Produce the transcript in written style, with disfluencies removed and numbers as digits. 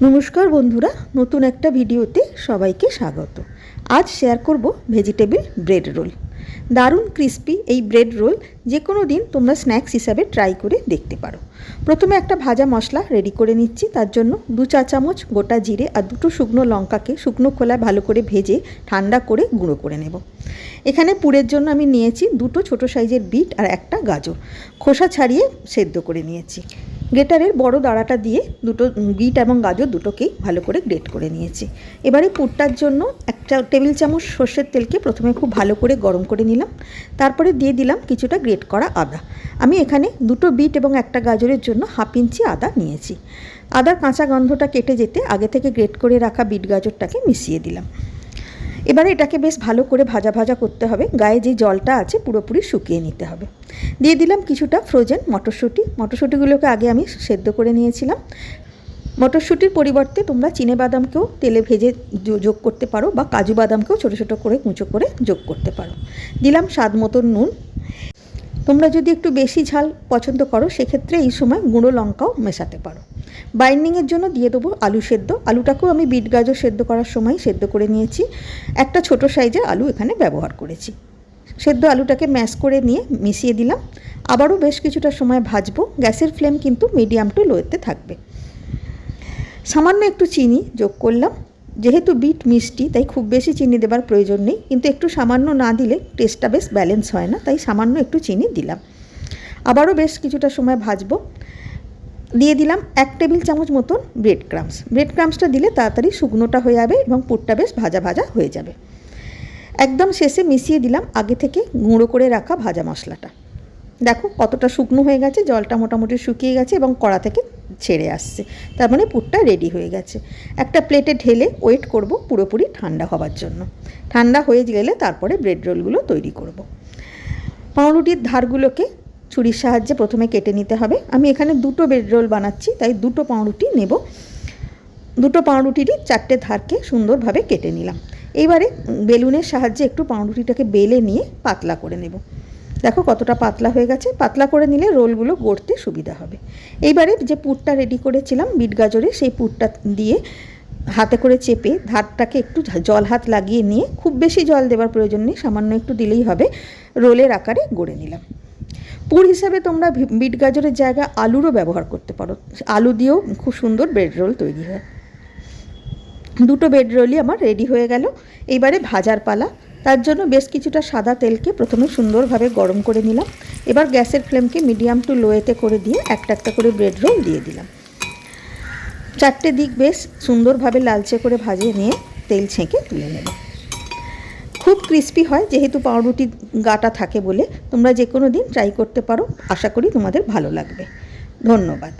নমস্কার বন্ধুরা, নতুন একটা ভিডিওতে সবাইকে স্বাগত। আজ শেয়ার করব ভেজিটেবল ব্রেড রোল। দারুণ ক্রিস্পি এই ব্রেড রোল যে কোনো দিন তোমরা স্ন্যাক্স হিসাবে ট্রাই করে দেখতে পারো। প্রথমে একটা ভাজা মশলা রেডি করে নিচ্ছি। তার জন্য 2 চা চামচ গোটা জিরে আর 2টো শুকনো লঙ্কাকে শুকনো খোলায় ভালো করে ভেজে ঠান্ডা করে গুঁড়ো করে নেব। এখানে পুরের জন্য আমি নিয়েছি 2টো ছোটো সাইজের বিট আর একটা গাজর, খোসা ছাড়িয়ে সেদ্ধ করে নিয়েছি। গ্রেটারের বড় দাঁড়াটা দিয়ে দুটো বিট এবং গাজর দুটোকেই ভালো করে গ্রেট করে নিয়েছি। এবারে পুরটার জন্য 1 টেবিল চামচ সর্ষের তেলকে প্রথমে খুব ভালো করে গরম করে নিলাম। তারপরে দিয়ে দিলাম কিছুটা গ্রেট করা আদা। আমি এখানে 2টো বিট এবং একটা গাজরের জন্য 1/2 ইঞ্চি আদা নিয়েছি। আদার কাঁচা গন্ধটা কেটে যেতে আগে থেকে গ্রেট করে রাখা বিট গাজরটাকে মিশিয়ে দিলাম। এবারে এটাকে বেশ ভালো করে ভাজা ভাজা করতে হবে। গায়ে যে জলটা আছে পুরোপুরি শুকিয়ে নিতে হবে। দিয়ে দিলাম কিছুটা ফ্রোজেন মটরশুঁটি। মটরশুঁটিগুলোকে আগে আমি সেদ্ধ করে নিয়েছিলাম। মটরশুঁটির পরিবর্তে তোমরা চিনেবাদামকেও তেলে ভেজে যোগ করতে পারো বা কাজু বাদামকেও ছোটো ছোটো করে কুঁচো করে যোগ করতে পারো। দিলাম স্বাদ মতো নুন। তোমরা যদি একটু বেশি ঝাল পছন্দ করো সেক্ষেত্রে এই সময় গুঁড়ো লঙ্কাও মেশাতে পারো। বাইন্ডিংয়ের জন্য দিয়ে দেবো আলু সেদ্ধ। আলুটাকেও আমি বিট গাজর সেদ্ধ করার সময় সেদ্ধ করে নিয়েছি। একটা ছোটো সাইজের আলু এখানে ব্যবহার করেছি। সেদ্ধ আলুটাকে ম্যাশ করে নিয়ে মিশিয়ে দিলাম। আবারও বেশ কিছুটা সময় ভাজবো। গ্যাসের ফ্লেম কিন্তু মিডিয়াম টু লোতে থাকবে। সামান্য একটু চিনি যোগ করলাম। যেহেতু বিট মিষ্টি তাই খুব বেশি চিনি দেবার প্রয়োজন নেই, কিন্তু একটু সামান্য না দিলে টেস্টটা বেশ ব্যালেন্স হয় না, তাই সামান্য একটু চিনি দিলাম। আবারও বেশ কিছুটা সময় ভাজবো। দিয়ে দিলাম 1 টেবিল চামচ মতন ব্রেড ক্রাম্বস। ব্রেড ক্রাম্বসটা দিলে তাড়াতাড়ি শুকনোটা হয়ে যাবে এবং পুরটা বেশ ভাজা ভাজা হয়ে যাবে। একদম শেষে মিশিয়ে দিলাম আগে থেকে গুঁড়ো করে রাখা ভাজা মশলাটা। দেখো কতটা শুকনো হয়ে গেছে, জলটা মোটামুটি শুকিয়ে গেছে এবং কড়া থেকে ছেড়ে আসছে। তার মানে পুরটা রেডি হয়ে গেছে। একটা প্লেটে ঢেলে ওয়েট করব পুরোপুরি ঠান্ডা হওয়ার জন্য। ঠান্ডা হয়ে গেলে তারপরে ব্রেড রোলগুলো তৈরি করব। পাউরুটির ধারগুলোকে ছুরির সাহায্যে প্রথমে কেটে নিতে হবে। আমি এখানে 2টো ব্রেড রোল বানাচ্ছি, তাই 2টো পাউরুটি নেব। 2টো পাউরুটিরই 4টে ধারকে সুন্দরভাবে কেটে নিলাম। এইবারে বেলুনের সাহায্যে একটু পাউরুটিটাকে বেলে নিয়ে পাতলা করে নেব। দেখো কতটা পাতলা হয়ে গেছে। পাতলা করে নিলে রোলগুলো গড়তে সুবিধা হবে। এইবারে যে পুরটা রেডি করেছিলাম বিট গাজরে, সেই পুরটা দিয়ে হাতে করে চেপে ধারটাকে একটু জল হাত লাগিয়ে নিয়ে, খুব বেশি জল দেওয়ার প্রয়োজন নেই, সামান্য একটু দিলেই হবে, রোলের আকারে গড়ে নিলাম। পুর হিসাবে তোমরা বিট গাজরের জায়গায় আলুরও ব্যবহার করতে পারো। আলু দিয়েও খুব সুন্দর ব্রেড রোল তৈরি হয়। 2টো ব্রেড রোলই আমার রেডি হয়ে গেল। এইবারে ভাজার পালা। তার জন্য বেশ কিছুটা সাদা তেলকে প্রথমে সুন্দরভাবে গরম করে নিলাম। এবার গ্যাসের ফ্লেমকে মিডিয়াম টু লোয়েতে করে দিয়ে একটা একটা করে ব্রেড রোল দিয়ে দিলাম। 4টে দিক বেশ সুন্দরভাবে লালচে করে ভাজিয়ে নিয়ে তেল ছেঁকে তুলে নেব। খুব ক্রিস্পি হয় যেহেতু পাউরুটি গাটা থাকে বলে। তোমরা যে কোনো দিন ট্রাই করতে পারো। আশা করি তোমাদের ভালো লাগবে। ধন্যবাদ।